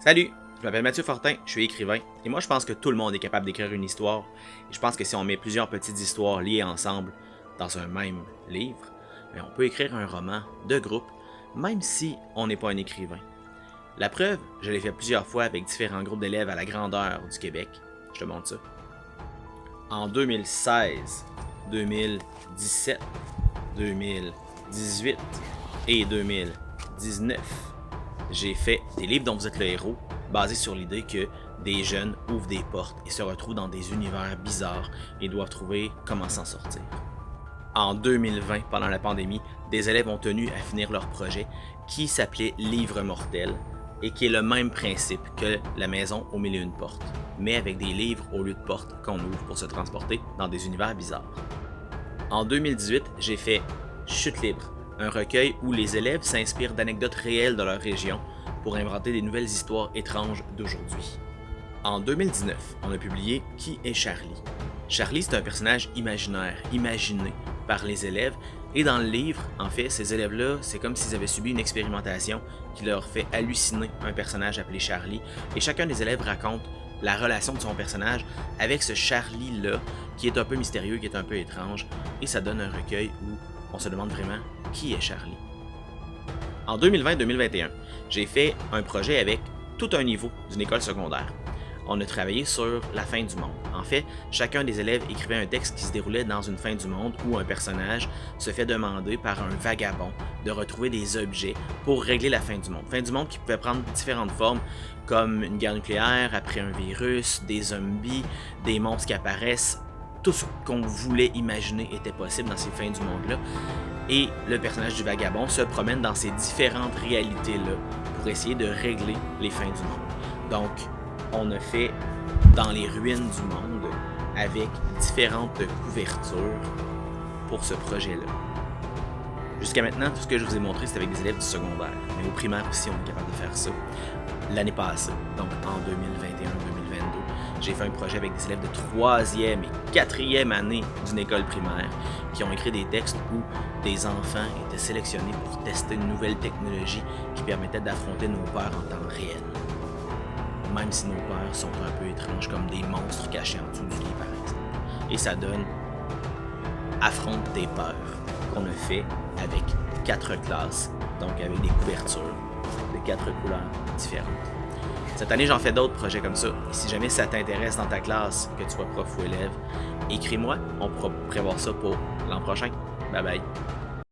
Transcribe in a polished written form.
Salut, je m'appelle Mathieu Fortin, je suis écrivain, et moi je pense que tout le monde est capable d'écrire une histoire, et je pense que si on met plusieurs petites histoires liées ensemble dans un même livre, on peut écrire un roman de groupe, même si on n'est pas un écrivain. La preuve, je l'ai fait plusieurs fois avec différents groupes d'élèves à la grandeur du Québec. Je te montre ça. En 2016, 2017, 2018 et 2019, j'ai fait des livres dont vous êtes le héros, basés sur l'idée que des jeunes ouvrent des portes et se retrouvent dans des univers bizarres et doivent trouver comment s'en sortir. En 2020, pendant la pandémie, des élèves ont tenu à finir leur projet qui s'appelait Livre mortel et qui est le même principe que la maison au milieu d'une porte, mais avec des livres au lieu de portes qu'on ouvre pour se transporter dans des univers bizarres. En 2018, j'ai fait Chute libre, un recueil où les élèves s'inspirent d'anecdotes réelles de leur région pour inventer des nouvelles histoires étranges d'aujourd'hui. En 2019, on a publié Qui est Charlie? Charlie, c'est un personnage imaginaire, imaginé par les élèves, et dans le livre, en fait, ces élèves-là, c'est comme s'ils avaient subi une expérimentation qui leur fait halluciner un personnage appelé Charlie, et chacun des élèves raconte la relation de son personnage avec ce Charlie-là, qui est un peu mystérieux, qui est un peu étrange, et ça donne un recueil où on se demande vraiment qui est Charlie. En 2020-2021, j'ai fait un projet avec tout un niveau d'une école secondaire. On a travaillé sur la fin du monde. En fait, chacun des élèves écrivait un texte qui se déroulait dans une fin du monde où un personnage se fait demander par un vagabond de retrouver des objets pour régler la fin du monde. Fin du monde qui pouvait prendre différentes formes, comme une guerre nucléaire, après un virus, des zombies, des monstres qui apparaissent. Tout ce qu'on voulait imaginer était possible dans ces fins du monde-là. Et le personnage du vagabond se promène dans ces différentes réalités-là pour essayer de régler les fins du monde. Donc, on a fait dans les ruines du monde avec différentes couvertures pour ce projet-là. Jusqu'à maintenant, tout ce que je vous ai montré, c'est avec des élèves du secondaire. Mais au primaire aussi, on est capable de faire ça. L'année passée, donc en 2021-2022, j'ai fait un projet avec des élèves de 3e et 4e année d'une école primaire qui ont écrit des textes où des enfants étaient sélectionnés pour tester une nouvelle technologie qui permettait d'affronter nos peurs en temps réel. Même si nos peurs sont un peu étranges, comme des monstres cachés en dessous du lit, par exemple. Et ça donne Affronte tes peurs, qu'on a fait avec 4 classes, donc avec des couvertures de 4 couleurs différentes. Cette année, j'en fais d'autres projets comme ça. Et si jamais ça t'intéresse dans ta classe, que tu sois prof ou élève, écris-moi, on pourra prévoir ça pour l'an prochain. Bye bye!